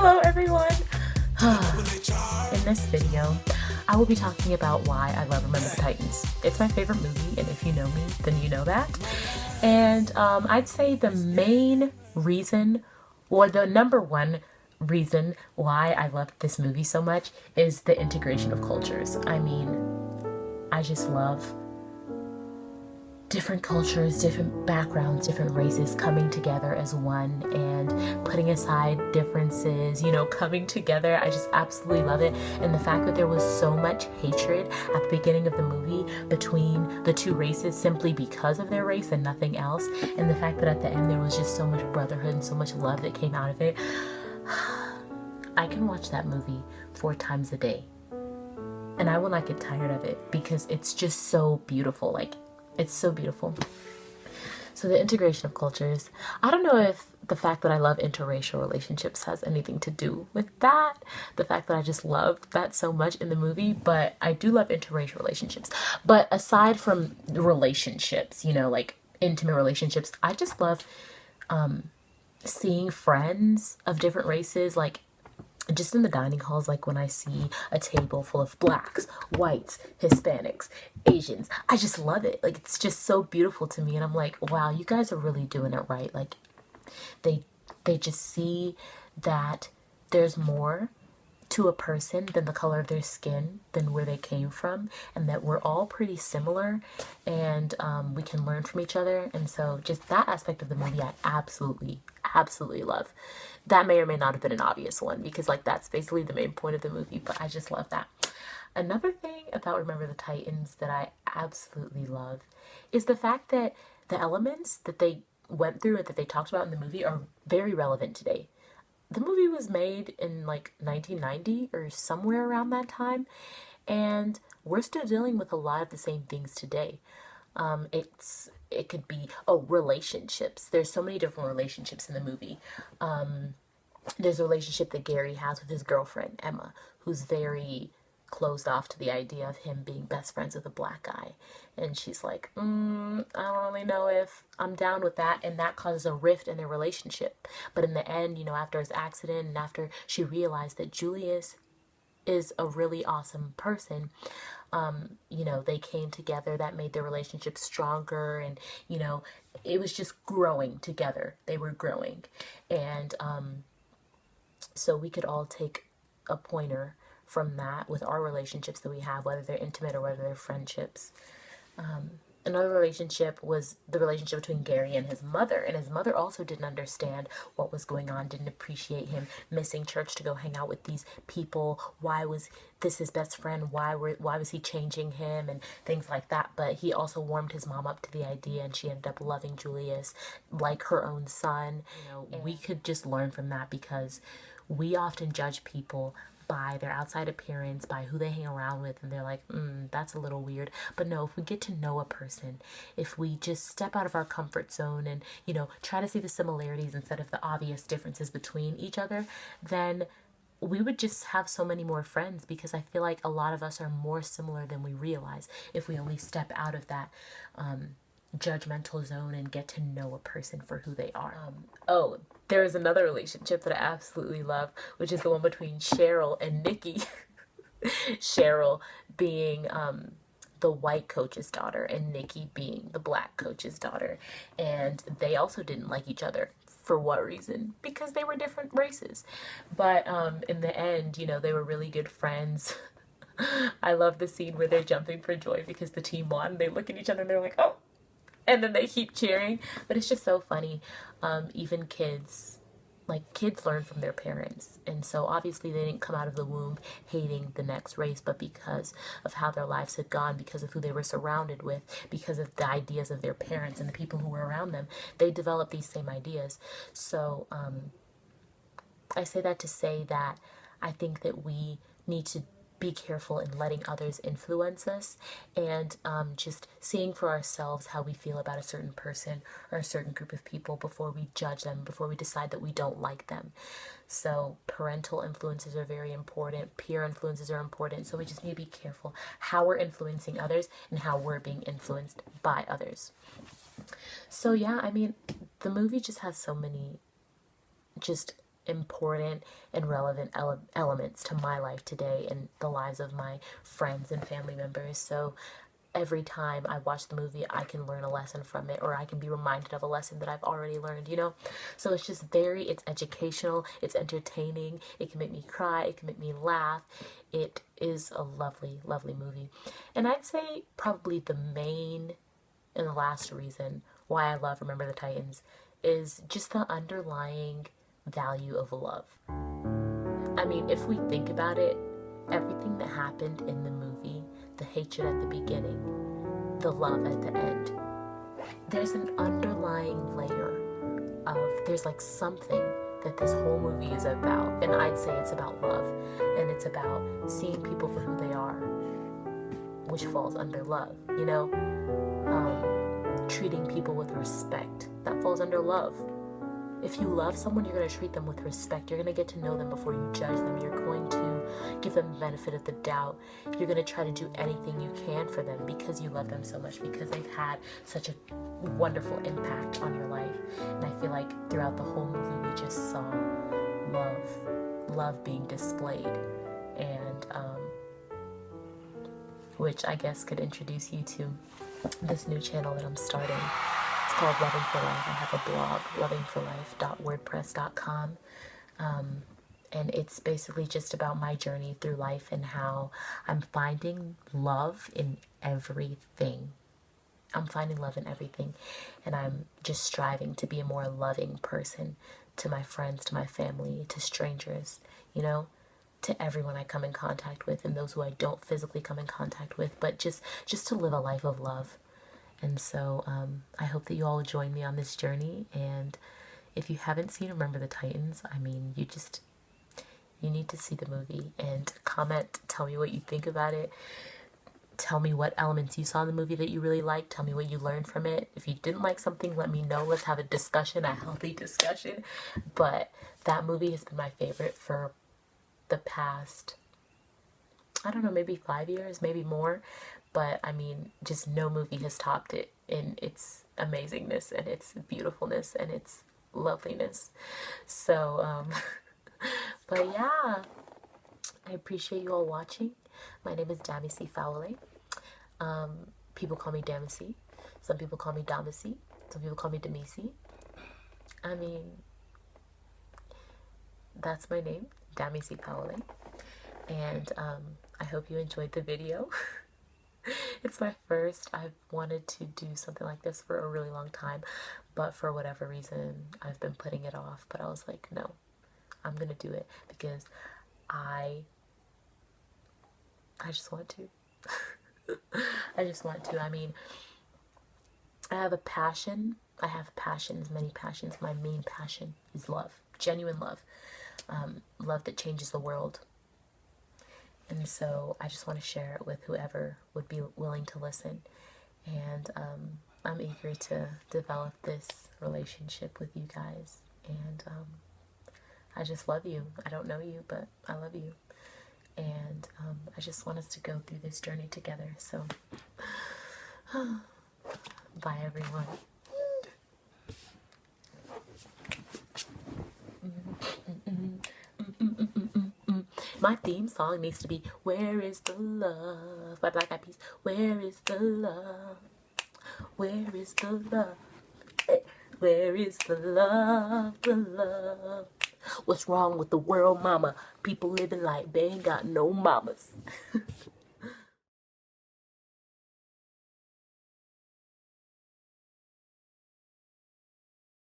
Hello everyone! In this video, I will be talking about why I love Remember the Titans. It's my favorite movie, and if you know me, then you know that. And I'd say the main reason, or the number one reason why I loved this movie so much is the integration of cultures. I mean, I just love different cultures, different backgrounds, different races coming together as one and putting aside differences, you know, coming together. I just absolutely love it. And the fact that there was so much hatred at the beginning of the movie between the two races simply because of their race and nothing else. And the fact that at the end there was just so much brotherhood and so much love that came out of it. I can watch that movie 4 times a day and I will not get tired of it because it's just so beautiful. Like, it's so beautiful. So the integration of cultures. I don't know if the fact that I love interracial relationships has anything to do with that. The fact that I just love that so much in the movie, but I do love interracial relationships. But aside from relationships, you know, like intimate relationships, I just love seeing friends of different races, like just in the dining halls, like when I see a table full of blacks, whites, Hispanics, Asians, I just love it. Like, it's just so beautiful to me. And I'm like, wow, you guys are really doing it right. Like, they just see that there's more to a person than the color of their skin, than where they came from, and that we're all pretty similar, and we can learn from each other. And so just that aspect of the movie I absolutely love. That may or may not have been an obvious one, because like that's basically the main point of the movie, but I just love that. Another thing about Remember the Titans that I absolutely love is the fact that the elements that they went through and that they talked about in the movie are very relevant today. The movie was made in like 1990 or somewhere around that time, and we're still dealing with a lot of the same things today. It could be, oh, relationships. There's so many different relationships in the movie. There's a relationship that Gary has with his girlfriend Emma, who's very closed off to the idea of him being best friends with a black guy, and she's like, I don't really know if I'm down with that, and that causes a rift in their relationship. But in the end, you know, after his accident and after she realized that Julius is a really awesome person, you know, they came together. That made their relationship stronger, and you know, it was just growing together. They were growing, and so we could all take a pointer from that with our relationships that we have, whether they're intimate or whether they're friendships. Another relationship was the relationship between Gary and his mother. And his mother also didn't understand what was going on, didn't appreciate him missing church to go hang out with these people. Why was this his best friend? Why was he changing him and things like that? But he also warmed his mom up to the idea, and she ended up loving Julius like her own son. You know, we could just learn from that, because we often judge people by their outside appearance, by who they hang around with, and they're like, that's a little weird. But no, if we get to know a person, if we just step out of our comfort zone and, you know, try to see the similarities instead of the obvious differences between each other, then we would just have so many more friends, because I feel like a lot of us are more similar than we realize if we only step out of that judgmental zone and get to know a person for who they are. Oh, there is another relationship that I absolutely love, which is the one between Cheryl and Nikki. Cheryl being the white coach's daughter, and Nikki being the black coach's daughter. And they also didn't like each other. For what reason? Because they were different races. But in the end, you know, they were really good friends. I love the scene where they're jumping for joy because the team won. They look at each other and they're like, oh, and then they keep cheering. But it's just so funny. Even kids learn from their parents, and so obviously they didn't come out of the womb hating the next race, but because of how their lives had gone, because of who they were surrounded with, because of the ideas of their parents and the people who were around them, they developed these same ideas. So I say that to say that I think that we need to be careful in letting others influence us, and just seeing for ourselves how we feel about a certain person or a certain group of people before we judge them, before we decide that we don't like them. So parental influences are very important, peer influences are important, so we just need to be careful how we're influencing others and how we're being influenced by others. So yeah, I mean, the movie just has so many just important and relevant elements to my life today and the lives of my friends and family members. So every time I watch the movie, I can learn a lesson from it, or I can be reminded of a lesson that I've already learned, you know? So it's just it's educational, it's entertaining, it can make me cry, it can make me laugh. It is a lovely, lovely movie. And I'd say probably the main and the last reason why I love Remember the Titans is just the underlying value of love. I mean, if we think about it, everything that happened in the movie, the hatred at the beginning, the love at the end, there's an underlying layer of, there's like something that this whole movie is about. And I'd say it's about love. And it's about seeing people for who they are, which falls under love, you know? Treating people with respect, that falls under love. If you love someone, you're going to treat them with respect. You're going to get to know them before you judge them. You're going to give them the benefit of the doubt. You're going to try to do anything you can for them because you love them so much, because they've had such a wonderful impact on your life. And I feel like throughout the whole movie, we just saw love being displayed. And which I guess could introduce you to this new channel that I'm starting. It's called Loving for Life. I have a blog, lovingforlife.wordpress.com. And it's basically just about my journey through life and how I'm finding love in everything. I'm finding love in everything. And I'm just striving to be a more loving person to my friends, to my family, to strangers, you know, to everyone I come in contact with and those who I don't physically come in contact with, but just to live a life of love. And so I hope that you all join me on this journey. And if you haven't seen Remember the Titans, I mean, you need to see the movie and comment. Tell me what you think about it. Tell me what elements you saw in the movie that you really liked. Tell me what you learned from it. If you didn't like something, let me know. Let's have a discussion, a healthy discussion. But that movie has been my favorite for the past, I don't know, maybe 5 years, maybe more. But I mean, just no movie has topped it in its amazingness and its beautifulness and its loveliness. So, but yeah, I appreciate you all watching. My name is Damisi Fowley. People call me Damisi. Some people call me Damisi. Some people call me Damisi. I mean, that's my name, Damisi Fowley. And I hope you enjoyed the video. It's my first. I've wanted to do something like this for a really long time, but for whatever reason, I've been putting it off. But I was like, no, I'm gonna do it because I just want to. I just want to. I mean, I have a passion. I have passions, many passions. My main passion is love, genuine love, love that changes the world. And so I just want to share it with whoever would be willing to listen. And I'm eager to develop this relationship with you guys. And I just love you. I don't know you, but I love you. And I just want us to go through this journey together. So, bye everyone. My theme song needs to be Where is the Love by Black Eyed Peas. Where is the love? Where is the love? Where is the love? The love. What's wrong with the world, mama? People living like they ain't got no mamas.